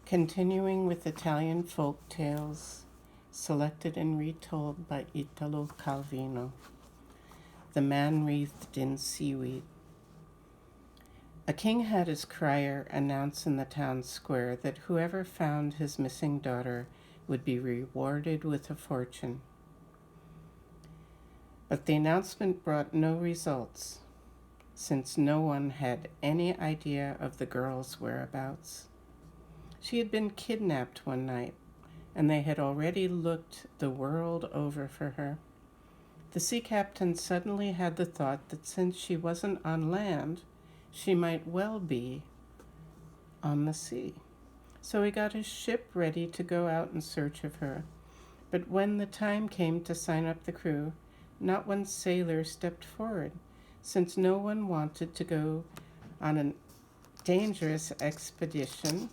Continuing with Italian folk tales, selected and retold by Italo Calvino. The Man Wreathed in Seaweed. A king had his crier announce in the town square that whoever found his missing daughter would be rewarded with a fortune. But the announcement brought no results, since no one had any idea of the girl's whereabouts. She had been kidnapped one night, and they had already looked the world over for her. The sea captain suddenly had the thought that since she wasn't on land, she might well be on the sea. So he got his ship ready to go out in search of her. But when the time came to sign up the crew, not one sailor stepped forward, since no one wanted to go on a dangerous expedition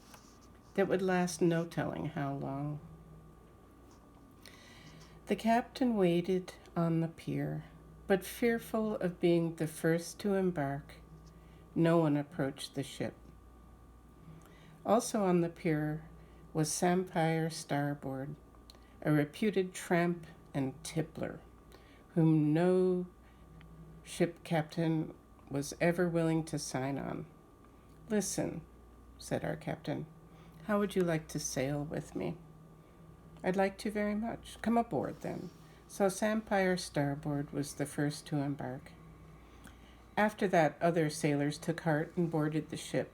that would last no telling how long. The captain waited on the pier, but fearful of being the first to embark, no one approached the ship. Also on the pier was Sampire Starboard, a reputed tramp and tippler, whom no ship captain was ever willing to sign on. "Listen," said our captain, "how would you like to sail with me?" "I'd like to very much." "Come aboard, then." So Sampire Starboard was the first to embark. After that, other sailors took heart and boarded the ship.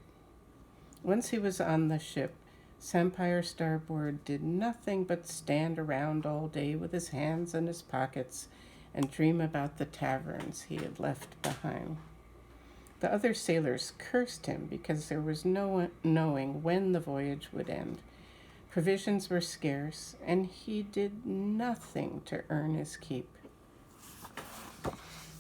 Once he was on the ship, Sampire Starboard did nothing but stand around all day with his hands in his pockets and dream about the taverns he had left behind. The other sailors cursed him because there was no knowing when the voyage would end. Provisions were scarce, and he did nothing to earn his keep.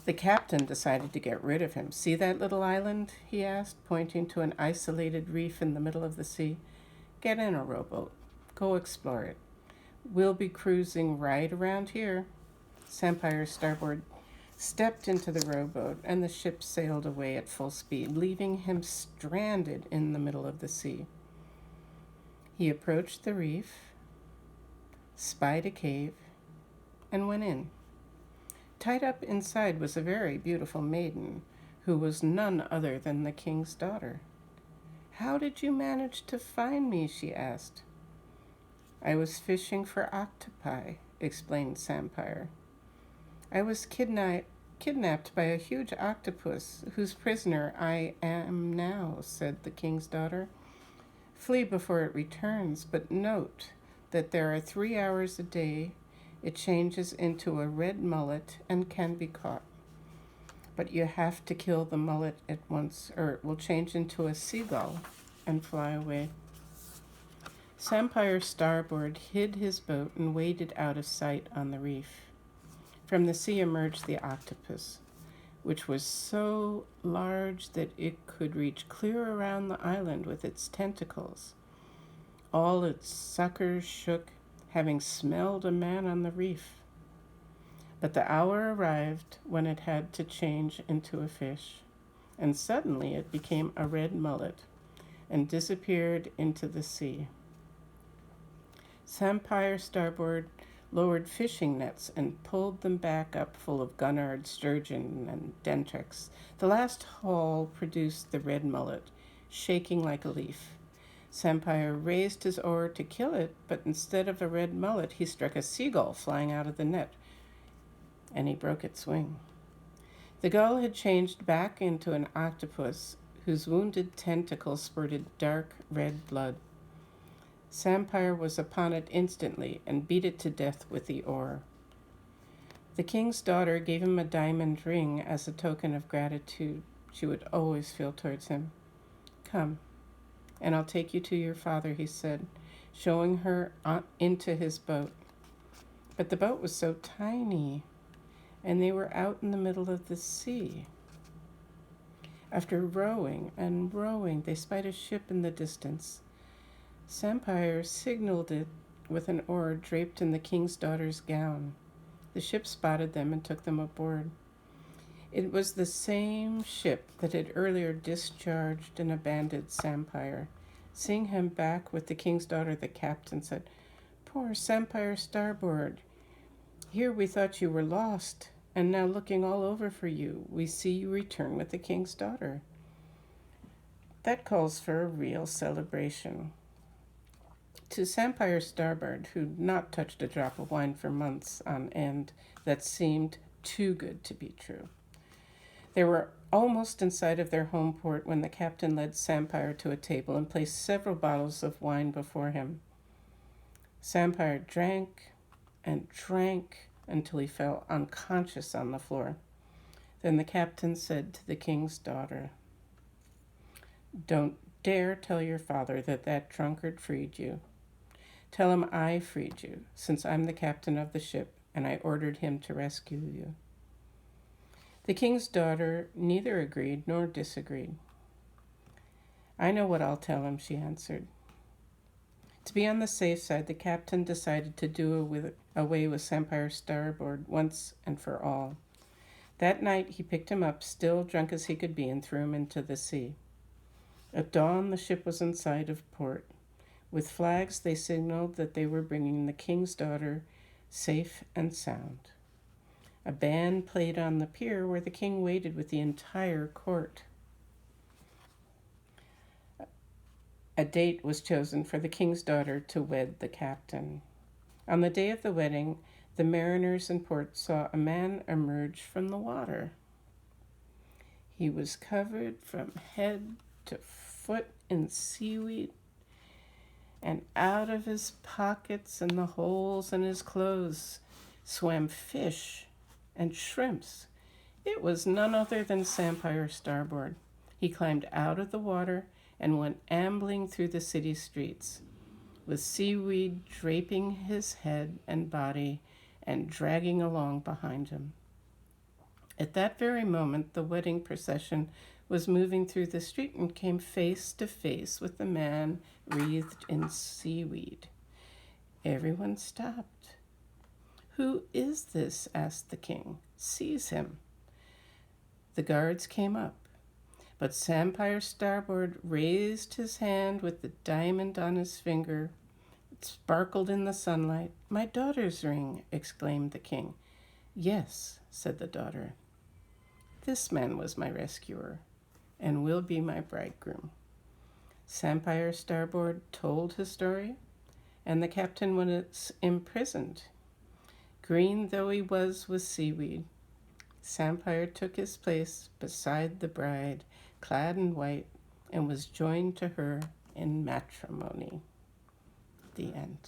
The captain decided to get rid of him. "See that little island?" he asked, pointing to an isolated reef in the middle of the sea. "Get in a rowboat. Go explore it. We'll be cruising right around here." Sampire Starboard stepped into the rowboat, and the ship sailed away at full speed, leaving him stranded in the middle of the sea. He approached the reef, spied a cave, and went in. Tied up inside was a very beautiful maiden, who was none other than the king's daughter. "How did you manage to find me?" she asked. "I was fishing for octopi," explained Sampire. "I was kidnapped by a huge octopus, whose prisoner I am now," said the king's daughter. "Flee before it returns, but note that there are 3 hours a day it changes into a red mullet and can be caught. But you have to kill the mullet at once, or it will change into a seagull and fly away." Sampire Starboard hid his boat and waded out of sight on the reef. From the sea emerged the octopus, which was so large that it could reach clear around the island with its tentacles. All its suckers shook, having smelled a man on the reef. But the hour arrived when it had to change into a fish, and suddenly it became a red mullet and disappeared into the sea. Sampire Starboard lowered fishing nets and pulled them back up full of gunnard, sturgeon, and dentrix. The last haul produced the red mullet, shaking like a leaf. Sampire raised his oar to kill it, but instead of a red mullet, he struck a seagull flying out of the net, and he broke its wing. The gull had changed back into an octopus whose wounded tentacles spurted dark red blood. Sampire was upon it instantly and beat it to death with the oar. The king's daughter gave him a diamond ring as a token of gratitude she would always feel towards him. "Come, and I'll take you to your father," he said, showing her into his boat. But the boat was so tiny, and they were out in the middle of the sea. After rowing and rowing, they spied a ship in the distance. Sampire signaled it with an oar draped in the king's daughter's gown. The ship spotted them and took them aboard. It was the same ship that had earlier discharged and abandoned Sampire, Seeing him back with the king's daughter, the captain said, "Poor Sampire Starboard, here we thought you were lost, and now looking all over for you, we see you return with the king's daughter. That calls for a real celebration." To Sampire Starboard, who'd not touched a drop of wine for months on end, that seemed too good to be true. They were almost in sight of their home port when the captain led Sampire to a table and placed several bottles of wine before him. Sampire drank and drank until he fell unconscious on the floor. Then the captain said to the king's daughter, "Don't dare tell your father that drunkard freed you. Tell him I freed you, since I'm the captain of the ship and I ordered him to rescue you." The king's daughter neither agreed nor disagreed. "I know what I'll tell him," she answered. To be on the safe side, the captain decided to do away with Sampire Starboard once and for all. That night he picked him up, still drunk as he could be, and threw him into the sea. At dawn, the ship was in sight of port. With flags, they signaled that they were bringing the king's daughter safe and sound. A band played on the pier where the king waited with the entire court. A date was chosen for the king's daughter to wed the captain. On the day of the wedding, the mariners in port saw a man emerge from the water. He was covered from head to foot in seaweed, and out of his pockets and the holes in his clothes swam fish and shrimps. It was none other than Sampire Starboard. He climbed out of the water and went ambling through the city streets, with seaweed draping his head and body and dragging along behind him. At that very moment, the wedding procession was moving through the street and came face to face with the man wreathed in seaweed. Everyone stopped. "Who is this?" asked the king. "Seize him." The guards came up, but Sampire Starboard raised his hand with the diamond on his finger. It sparkled in the sunlight. "My daughter's ring," exclaimed the king. "Yes," said the daughter. "This man was my rescuer and will be my bridegroom." Sampire Starboard told his story, and the captain was imprisoned. Green though he was with seaweed, Sampire took his place beside the bride, clad in white, and was joined to her in matrimony. The end.